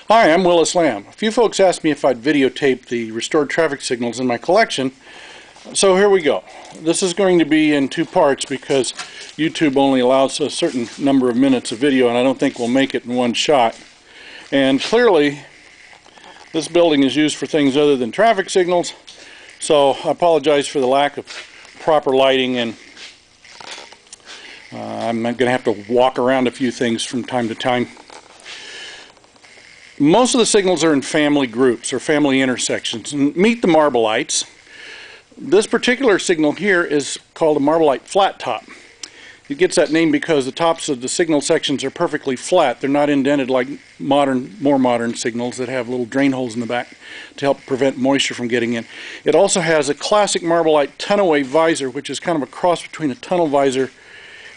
Hi, I'm Willis Lamb. A few folks asked me if I'd videotape the restored traffic signals in my collection, so here we go. This is going to be in two parts because YouTube only allows a certain number of minutes of video, and I don't think we'll make it in one shot. And clearly, this building is used for things other than traffic signals, so I apologize for the lack of proper lighting, and I'm going to have to walk around a few things from time to time. Most of the signals are in family groups or family intersections. Meet the Marblites. This particular signal here is called a Marblite flat top. It gets that name because the tops of the signal sections are perfectly flat. They're not indented like more modern signals that have little drain holes in the back to help prevent moisture from getting in. It also has a classic Marblite tunaway visor, which is kind of a cross between a tunnel visor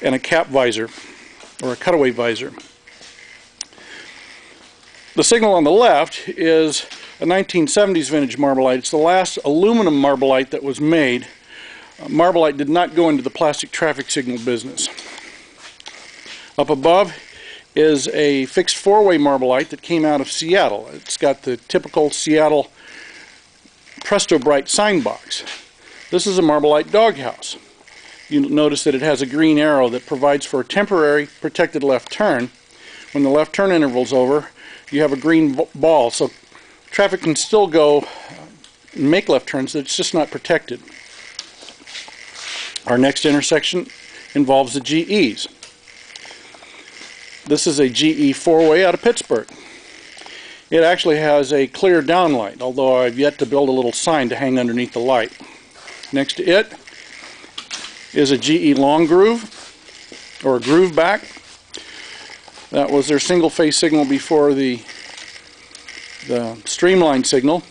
and a cap visor or a cutaway visor. The signal on the left is a 1970s vintage Marblite. It's the last aluminum Marblite that was made. Marblite did not go into the plastic traffic signal business. Up above is a fixed four-way Marblite that came out of Seattle. It's got the typical Seattle Presto Bright sign box. This is a Marblite doghouse. You'll notice that it has a green arrow that provides for a temporary protected left turn. When the left turn interval is over, you have a green ball, so traffic can still go and make left turns. It's just not protected. Our next intersection involves the GEs. This is a GE four-way out of Pittsburgh. It actually has a clear downlight, although I've yet to build a little sign to hang underneath the light. Next to it is a GE long groove, or a groove back. That was their single-phase signal before the Streamline signal.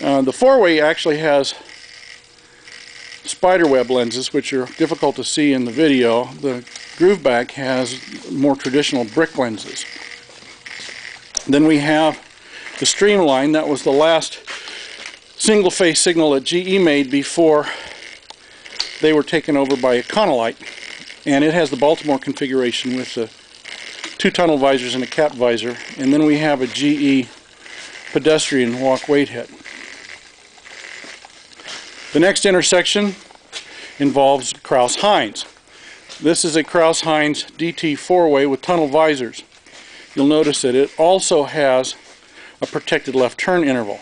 The four-way actually has spiderweb lenses, which are difficult to see in the video. The grooveback has more traditional brick lenses. Then we have the Streamline. That was the last single-phase signal that GE made before they were taken over by Econolite, and it has the Baltimore configuration with the two tunnel visors and a cap visor. And then we have a GE pedestrian walk weight head. The next intersection involves Crouse-Hinds. This is a Crouse-Hinds DT four-way with tunnel visors. You'll notice that it also has a protected left turn interval.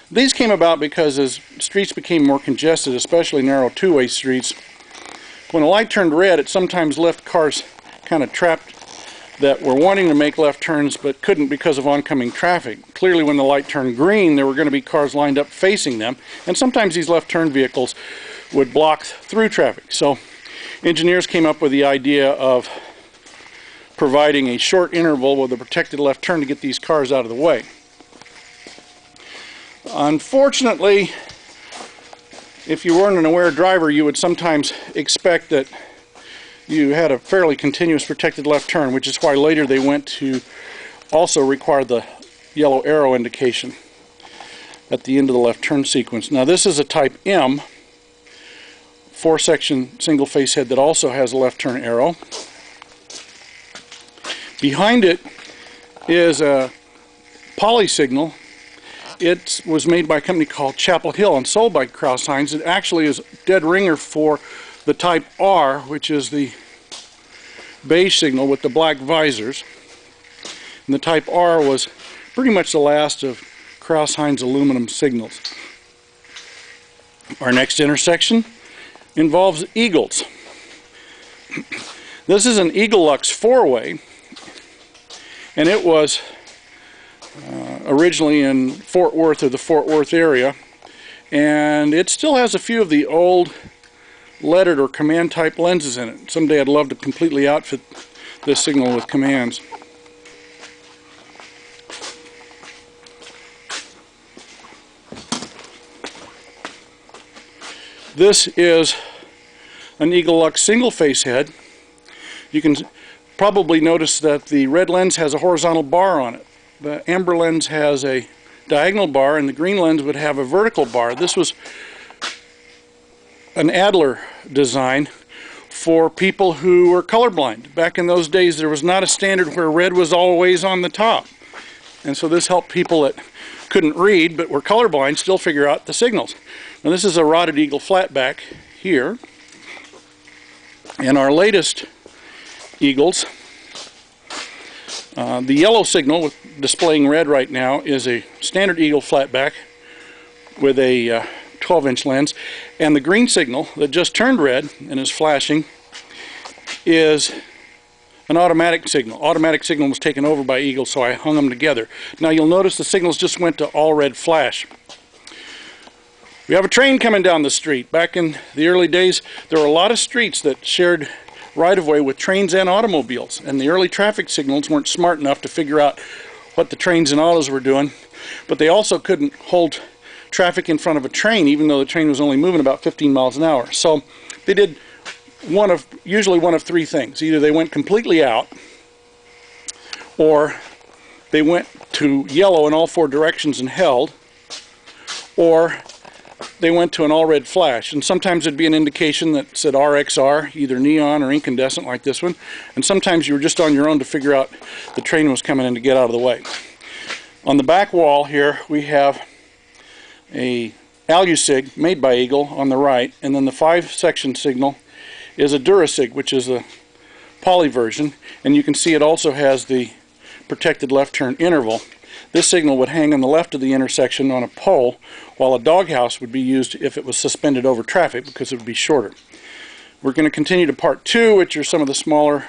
These came about because as streets became more congested, especially narrow two-way streets, when a light turned red, it sometimes left cars kind of trapped that were wanting to make left turns but couldn't because of oncoming traffic. Clearly, when the light turned green, there were going to be cars lined up facing them, and sometimes these left turn vehicles would block through traffic. So engineers came up with the idea of providing a short interval with a protected left turn to get these cars out of the way. Unfortunately, if you weren't an aware driver, you would sometimes expect that you had a fairly continuous protected left turn, which is why later they went to also require the yellow arrow indication at the end of the left turn sequence. Now this is a Type M four-section single-face head that also has a left turn arrow. Behind it is a poly signal. It was made by a company called Chapel Hill and sold by Crouse-Hinds. It actually is dead ringer for the Type R, which is the beige signal with the black visors. And the Type R was pretty much the last of Crouse-Hinds aluminum signals. Our next intersection involves Eagles. This is an Eagle Lux four-way, and it was originally in Fort Worth or the Fort Worth area, and it still has a few of the old lettered or command type lenses in it. Someday I'd love to completely outfit this signal with commands. This is an Eagle Lux single face head. You can probably notice that the red lens has a horizontal bar on it. The amber lens has a diagonal bar, and the green lens would have a vertical bar. This was an Adler design for people who were colorblind. Back in those days, there was not a standard where red was always on the top. and so this helped people that couldn't read but were colorblind still figure out the signals. Now this is a rotted eagle flatback here, and our latest eagles, the yellow signal with displaying red right now is a standard eagle flatback with a 12-inch lens, and the green signal that just turned red and is flashing is an automatic signal. Automatic signal was taken over by eagle, so I hung them together. Now you'll notice the signals just went to all red flash. We have a train coming down the street. Back in the early days, there were a lot of streets that shared right-of-way with trains and automobiles, and the early traffic signals weren't smart enough to figure out what the trains and autos were doing, but they also couldn't hold traffic in front of a train, even though the train was only moving about 15 miles an hour. So they did usually one of three things. Either they went completely out, or they went to yellow in all four directions and held, or they went to an all red flash. And sometimes it'd be an indication that said RXR, either neon or incandescent like this one, and sometimes you were just on your own to figure out the train was coming in to get out of the way. On the back wall here we have a AluSig made by Eagle on the right, and then the 5-section signal is a Dura Stick, which is a poly version, and you can see it also has the protected left turn interval. This signal would hang on the left of the intersection on a pole, while a doghouse would be used if it was suspended over traffic because it would be shorter. We're going to continue to part 2, which are some of the smaller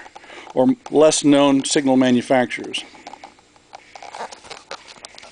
or less known signal manufacturers.